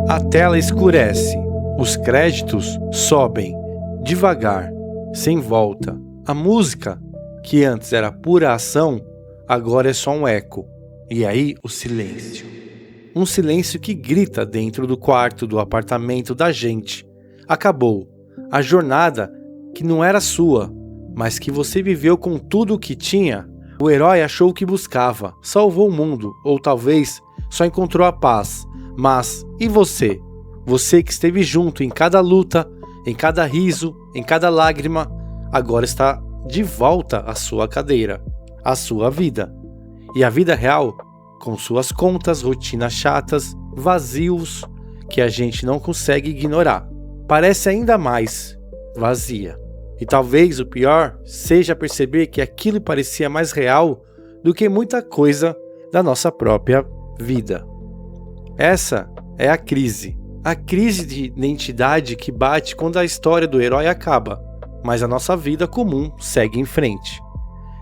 A tela escurece, os créditos sobem, devagar, sem volta. A música, que antes era pura ação, agora é só um eco. E aí o silêncio. Um silêncio que grita dentro do quarto do apartamento da gente. Acabou. A jornada que não era sua, mas que você viveu com tudo o que tinha. O herói achou o que buscava, salvou o mundo, ou talvez só encontrou a paz. Mas, e você? Você que esteve junto em cada luta, em cada riso, em cada lágrima, agora está de volta à sua cadeira, à sua vida. E a vida real, com suas contas, rotinas chatas, vazios, que a gente não consegue ignorar, parece ainda mais vazia. E talvez o pior seja perceber que aquilo parecia mais real do que muita coisa da nossa própria vida. Essa é a crise de identidade que bate quando a história do herói acaba, mas a nossa vida comum segue em frente.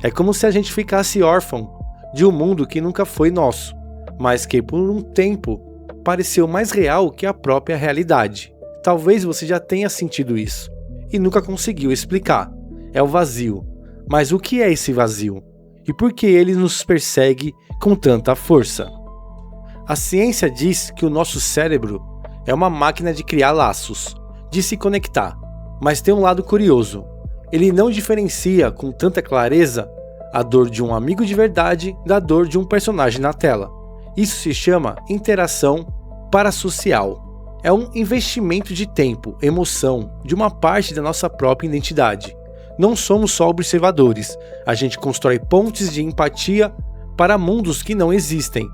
É como se a gente ficasse órfão de um mundo que nunca foi nosso, mas que por um tempo pareceu mais real que a própria realidade. Talvez você já tenha sentido isso e nunca conseguiu explicar. É o vazio. Mas o que é esse vazio? E por que ele nos persegue com tanta força? A ciência diz que o nosso cérebro é uma máquina de criar laços, de se conectar. Mas tem um lado curioso. Ele não diferencia com tanta clareza a dor de um amigo de verdade da dor de um personagem na tela. Isso se chama interação parasocial. É um investimento de tempo, emoção, de uma parte da nossa própria identidade. Não somos só observadores, a gente constrói pontes de empatia para mundos que não existem.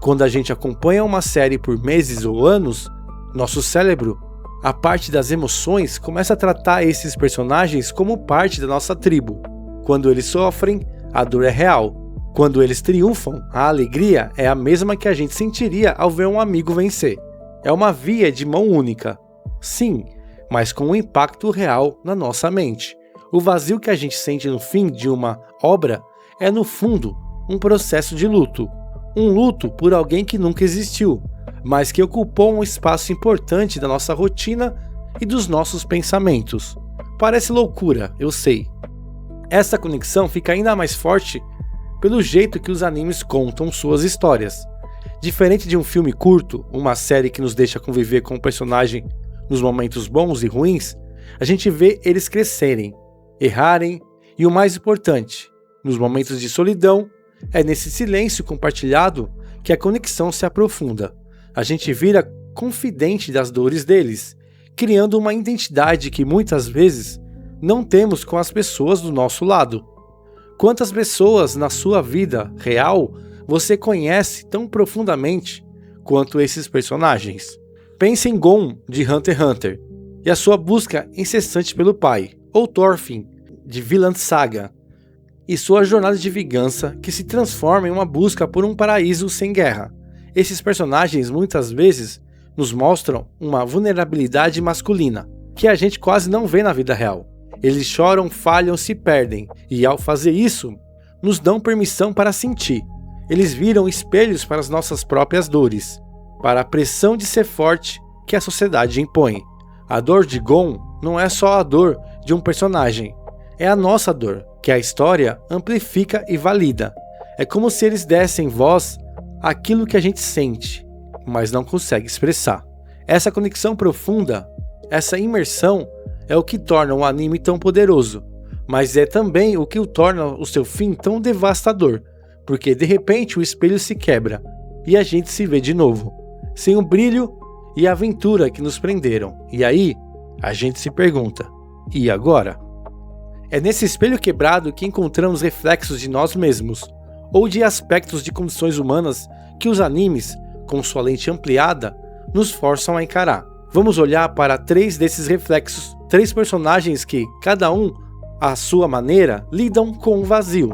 Quando a gente acompanha uma série por meses ou anos, nosso cérebro, a parte das emoções, começa a tratar esses personagens como parte da nossa tribo. Quando eles sofrem, a dor é real. Quando eles triunfam, a alegria é a mesma que a gente sentiria ao ver um amigo vencer. É uma via de mão única. Sim, mas com um impacto real na nossa mente. O vazio que a gente sente no fim de uma obra é, no fundo, um processo de luto. Um luto por alguém que nunca existiu, mas que ocupou um espaço importante da nossa rotina e dos nossos pensamentos. Parece loucura, eu sei. Essa conexão fica ainda mais forte pelo jeito que os animes contam suas histórias. Diferente de um filme curto, uma série que nos deixa conviver com o personagem nos momentos bons e ruins, a gente vê eles crescerem, errarem e, o mais importante, nos momentos de solidão, é nesse silêncio compartilhado que a conexão se aprofunda. A gente vira confidente das dores deles, criando uma identidade que muitas vezes não temos com as pessoas do nosso lado. Quantas pessoas na sua vida real você conhece tão profundamente quanto esses personagens? Pense em Gon, de Hunter x Hunter, e a sua busca incessante pelo pai, ou Thorfinn, de Vinland Saga, e sua jornada de vingança que se transforma em uma busca por um paraíso sem guerra. Esses personagens muitas vezes nos mostram uma vulnerabilidade masculina, que a gente quase não vê na vida real. Eles choram, falham, se perdem, e ao fazer isso, nos dão permissão para sentir. Eles viram espelhos para as nossas próprias dores, para a pressão de ser forte que a sociedade impõe. A dor de Gon não é só a dor de um personagem, é a nossa dor, que a história amplifica e valida. É como se eles dessem voz àquilo que a gente sente, mas não consegue expressar. Essa conexão profunda, essa imersão, é o que torna o anime tão poderoso, mas é também o que o torna o seu fim tão devastador, porque de repente o espelho se quebra e a gente se vê de novo, sem o brilho e a aventura que nos prenderam. E aí, a gente se pergunta, e agora? É nesse espelho quebrado que encontramos reflexos de nós mesmos, ou de aspectos de condições humanas que os animes, com sua lente ampliada, nos forçam a encarar. Vamos olhar para 3 desses reflexos, 3 personagens que, cada um, à sua maneira, lidam com o vazio,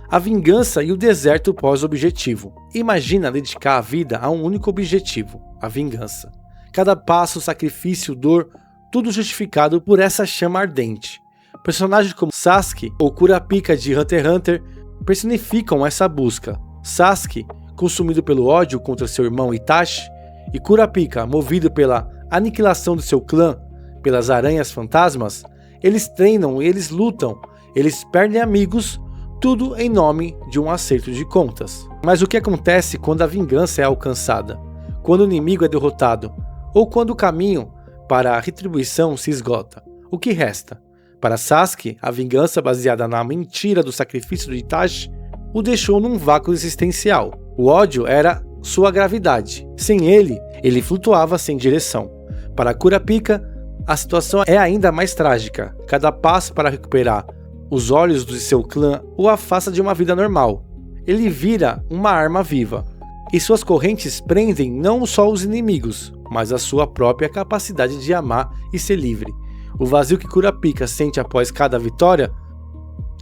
a vingança e o deserto pós-objetivo. Imagina dedicar a vida a um único objetivo, a vingança. Cada passo, sacrifício, dor, tudo justificado por essa chama ardente. Personagens como Sasuke ou Kurapika de Hunter x Hunter personificam essa busca. Sasuke, consumido pelo ódio contra seu irmão Itachi, e Kurapika, movido pela aniquilação do seu clã pelas aranhas fantasmas, eles treinam, eles lutam, eles perdem amigos, tudo em nome de um acerto de contas. Mas o que acontece quando a vingança é alcançada? Quando o inimigo é derrotado? Ou quando o caminho para a retribuição se esgota? O que resta? Para Sasuke, a vingança baseada na mentira do sacrifício do Itachi o deixou num vácuo existencial. O ódio era sua gravidade. Sem ele, ele flutuava sem direção. Para Kurapika, a situação é ainda mais trágica. Cada passo para recuperar os olhos de seu clã o afasta de uma vida normal. Ele vira uma arma viva. E suas correntes prendem não só os inimigos, mas a sua própria capacidade de amar e ser livre. O vazio que Kurapika sente após cada vitória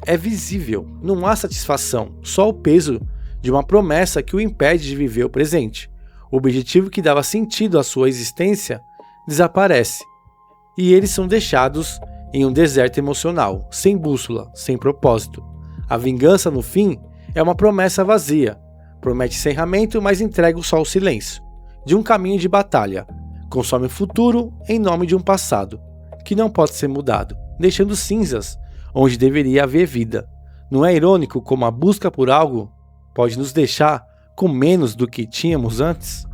é visível. Não há satisfação, só o peso de uma promessa que o impede de viver o presente. O objetivo que dava sentido à sua existência desaparece. E eles são deixados em um deserto emocional, sem bússola, sem propósito. A vingança, no fim, é uma promessa vazia. Promete encerramento, mas entrega só o silêncio de um caminho de batalha. Consome o futuro em nome de um passado que não pode ser mudado, deixando cinzas onde deveria haver vida. Não é irônico como a busca por algo pode nos deixar com menos do que tínhamos antes?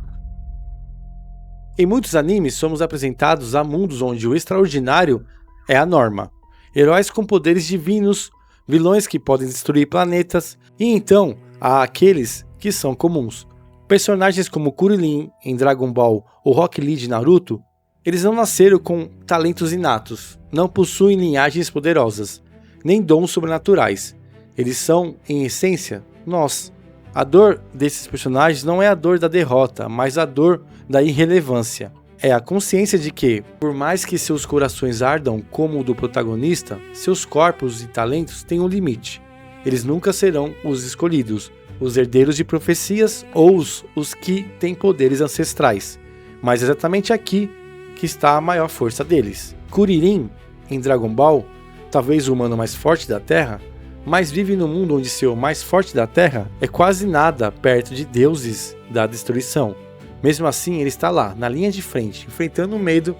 Em muitos animes somos apresentados a mundos onde o extraordinário é a norma. Heróis com poderes divinos, vilões que podem destruir planetas, e então há aqueles que são comuns. Personagens como Krillin em Dragon Ball ou Rock Lee de Naruto, eles não nasceram com talentos inatos, não possuem linhagens poderosas, nem dons sobrenaturais. Eles são, em essência, nós. A dor desses personagens não é a dor da derrota, mas a dor da irrelevância. É a consciência de que, por mais que seus corações ardam como o do protagonista, seus corpos e talentos têm um limite. Eles nunca serão os escolhidos, os herdeiros de profecias ou os que têm poderes ancestrais. Mas é exatamente aqui que está a maior força deles. Kuririn, em Dragon Ball, talvez o humano mais forte da Terra, mas vive num mundo onde ser o mais forte da Terra é quase nada perto de deuses da destruição. Mesmo assim, ele está lá, na linha de frente, enfrentando um medo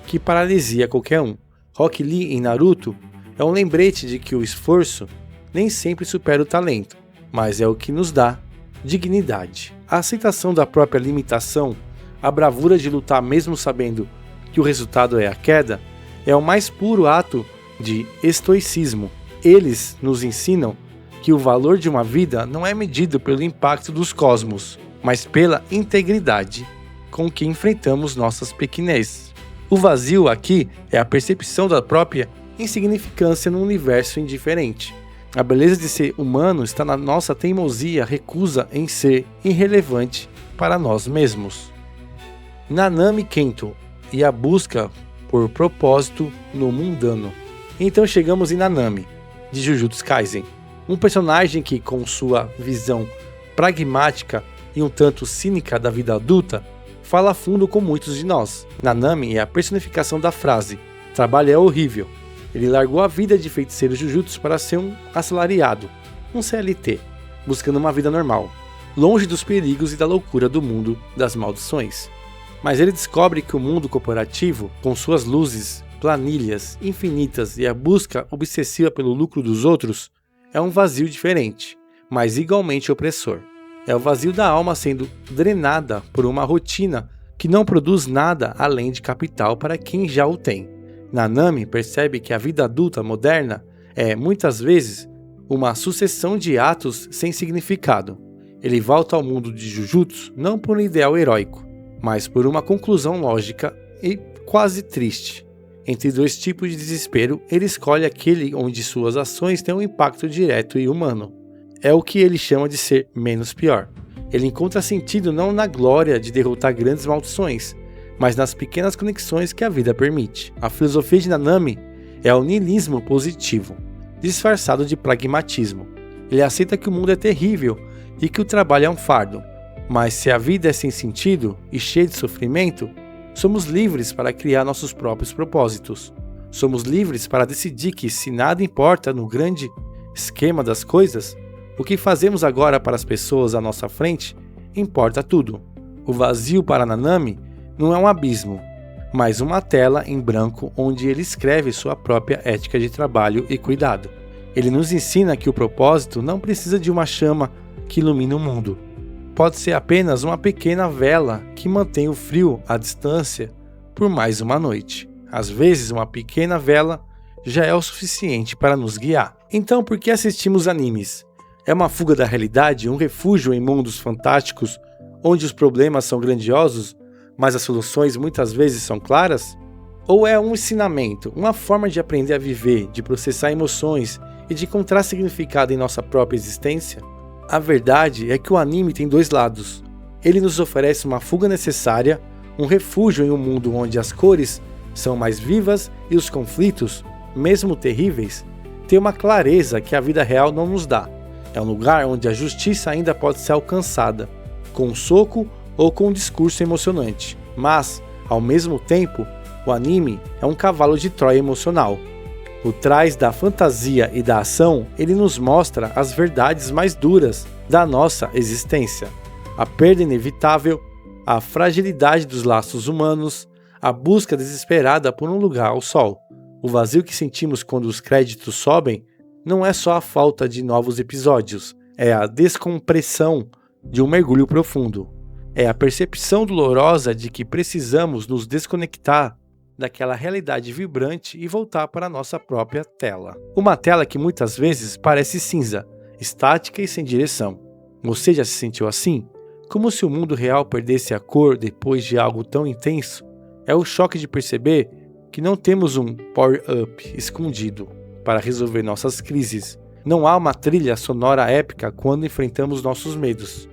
que paralisia qualquer um. Rock Lee em Naruto é um lembrete de que o esforço nem sempre supera o talento, mas é o que nos dá dignidade. A aceitação da própria limitação, a bravura de lutar mesmo sabendo que o resultado é a queda, é o mais puro ato de estoicismo. Eles nos ensinam que o valor de uma vida não é medido pelo impacto dos cosmos, mas pela integridade com que enfrentamos nossas pequenez. O vazio aqui é a percepção da própria insignificância num universo indiferente. A beleza de ser humano está na nossa teimosia, recusa em ser irrelevante para nós mesmos. Nanami Kento e a busca por propósito no mundano. Então chegamos em Nanami, de Jujutsu Kaisen, um personagem que, com sua visão pragmática e um tanto cínica da vida adulta, fala fundo com muitos de nós. Nanami é a personificação da frase "trabalho é horrível". Ele largou a vida de feiticeiro Jujutsu para ser um assalariado, um CLT, buscando uma vida normal, longe dos perigos e da loucura do mundo das maldições. Mas ele descobre que o mundo corporativo, com suas luzes, planilhas infinitas e a busca obsessiva pelo lucro dos outros, é um vazio diferente, mas igualmente opressor. É o vazio da alma sendo drenada por uma rotina que não produz nada além de capital para quem já o tem. Nanami percebe que a vida adulta moderna é, muitas vezes, uma sucessão de atos sem significado. Ele volta ao mundo de Jujutsu não por um ideal heróico, mas por uma conclusão lógica e quase triste. Entre dois tipos de desespero, ele escolhe aquele onde suas ações têm um impacto direto e humano. É o que ele chama de ser menos pior. Ele encontra sentido não na glória de derrotar grandes maldições, mas nas pequenas conexões que a vida permite. A filosofia de Nanami é o niilismo positivo, disfarçado de pragmatismo. Ele aceita que o mundo é terrível e que o trabalho é um fardo, mas se a vida é sem sentido e cheia de sofrimento, somos livres para criar nossos próprios propósitos. Somos livres para decidir que, se nada importa no grande esquema das coisas, o que fazemos agora para as pessoas à nossa frente importa tudo. O vazio para Nanami não é um abismo, mas uma tela em branco onde ele escreve sua própria ética de trabalho e cuidado. Ele nos ensina que o propósito não precisa de uma chama que ilumine o mundo. Pode ser apenas uma pequena vela que mantém o frio à distância por mais uma noite. Às vezes, uma pequena vela já é o suficiente para nos guiar. Então, por que assistimos animes? É uma fuga da realidade, um refúgio em mundos fantásticos, onde os problemas são grandiosos, mas as soluções muitas vezes são claras? Ou é um ensinamento, uma forma de aprender a viver, de processar emoções e de encontrar significado em nossa própria existência? A verdade é que o anime tem dois lados. Ele nos oferece uma fuga necessária, um refúgio em um mundo onde as cores são mais vivas e os conflitos, mesmo terríveis, têm uma clareza que a vida real não nos dá. É um lugar onde a justiça ainda pode ser alcançada, com um soco ou com um discurso emocionante. Mas, ao mesmo tempo, o anime é um cavalo de Troia emocional. Por trás da fantasia e da ação, ele nos mostra as verdades mais duras da nossa existência. A perda inevitável, a fragilidade dos laços humanos, a busca desesperada por um lugar ao sol. O vazio que sentimos quando os créditos sobem não é só a falta de novos episódios, é a descompressão de um mergulho profundo. É a percepção dolorosa de que precisamos nos desconectar daquela realidade vibrante e voltar para a nossa própria tela. Uma tela que muitas vezes parece cinza, estática e sem direção. Você já se sentiu assim? Como se o mundo real perdesse a cor depois de algo tão intenso? É o choque de perceber que não temos um power-up escondido para resolver nossas crises. Não há uma trilha sonora épica quando enfrentamos nossos medos.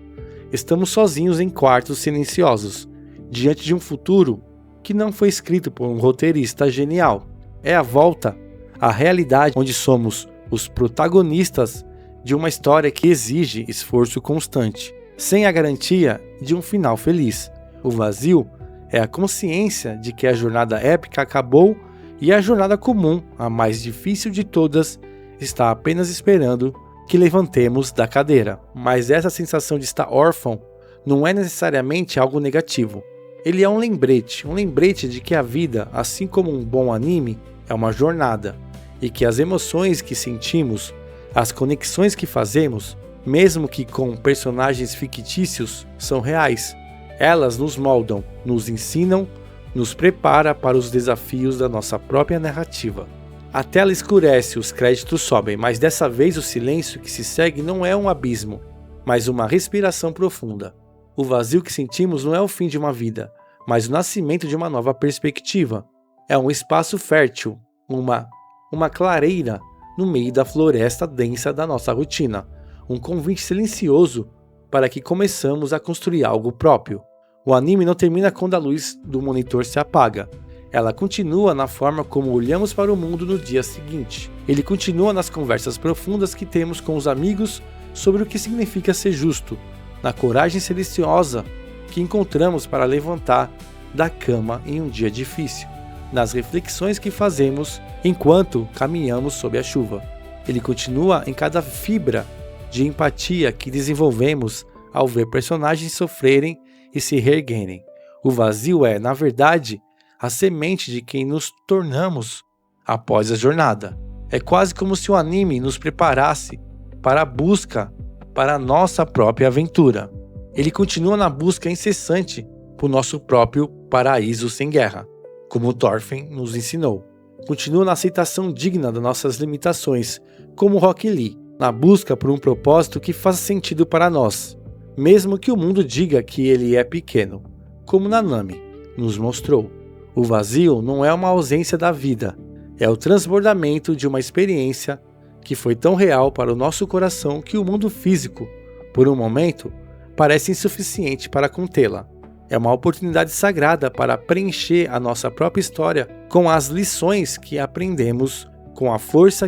Estamos sozinhos em quartos silenciosos, diante de um futuro que não foi escrito por um roteirista genial. É a volta à realidade onde somos os protagonistas de uma história que exige esforço constante, sem a garantia de um final feliz. O vazio é a consciência de que a jornada épica acabou e a jornada comum, a mais difícil de todas, está apenas esperando que levantemos da cadeira. Mas essa sensação de estar órfão não é necessariamente algo negativo. Ele é um lembrete de que a vida, assim como um bom anime, é uma jornada, e que as emoções que sentimos, as conexões que fazemos, mesmo que com personagens fictícios, são reais. Elas nos moldam, nos ensinam, nos prepara para os desafios da nossa própria narrativa. A tela escurece, os créditos sobem, mas dessa vez o silêncio que se segue não é um abismo, mas uma respiração profunda. O vazio que sentimos não é o fim de uma vida, mas o nascimento de uma nova perspectiva. É um espaço fértil, uma clareira no meio da floresta densa da nossa rotina, um convite silencioso para que começamos a construir algo próprio. O anime não termina quando a luz do monitor se apaga. Ela continua na forma como olhamos para o mundo no dia seguinte. Ele continua nas conversas profundas que temos com os amigos sobre o que significa ser justo, na coragem silenciosa que encontramos para levantar da cama em um dia difícil, nas reflexões que fazemos enquanto caminhamos sob a chuva. Ele continua em cada fibra de empatia que desenvolvemos ao ver personagens sofrerem e se reerguerem. O vazio é, na verdade, a semente de quem nos tornamos após a jornada. É quase como se o anime nos preparasse para a busca para a nossa própria aventura. Ele continua na busca incessante por nosso próprio paraíso sem guerra, como Thorfinn nos ensinou. Continua na aceitação digna das nossas limitações, como Rock Lee, na busca por um propósito que faça sentido para nós, mesmo que o mundo diga que ele é pequeno, como Nanami nos mostrou. O vazio não é uma ausência da vida, é o transbordamento de uma experiência que foi tão real para o nosso coração que o mundo físico, por um momento, parece insuficiente para contê-la. É uma oportunidade sagrada para preencher a nossa própria história com as lições que aprendemos, com a força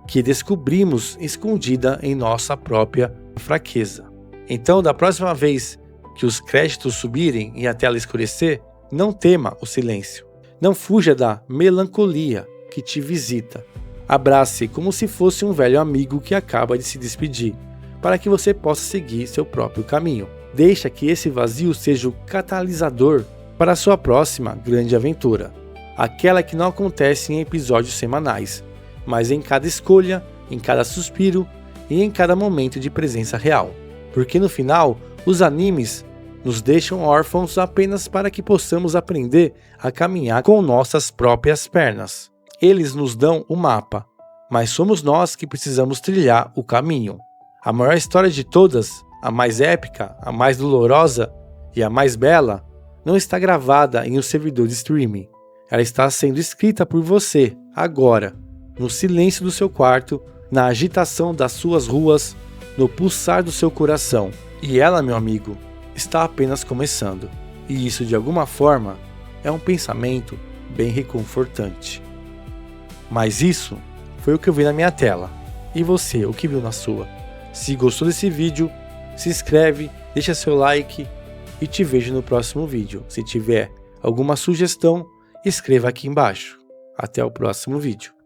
que descobrimos escondida em nossa própria fraqueza. Então, da próxima vez que os créditos subirem e a tela escurecer, não tema o silêncio. Não fuja da melancolia que te visita. Abrace como se fosse um velho amigo que acaba de se despedir, para que você possa seguir seu próprio caminho. Deixa que esse vazio seja o catalisador para a sua próxima grande aventura. Aquela que não acontece em episódios semanais, mas em cada escolha, em cada suspiro e em cada momento de presença real. Porque no final, os animes nos deixam órfãos apenas para que possamos aprender a caminhar com nossas próprias pernas. Eles nos dão o mapa, mas somos nós que precisamos trilhar o caminho. A maior história de todas, a mais épica, a mais dolorosa e a mais bela, não está gravada em um servidor de streaming. Ela está sendo escrita por você, agora, no silêncio do seu quarto, na agitação das suas ruas, no pulsar do seu coração. E ela, meu amigo, está apenas começando. E isso, de alguma forma, é um pensamento bem reconfortante. Mas isso foi o que eu vi na minha tela. E você, o que viu na sua? Se gostou desse vídeo, se inscreve, deixa seu like e te vejo no próximo vídeo. Se tiver alguma sugestão, escreva aqui embaixo. Até o próximo vídeo.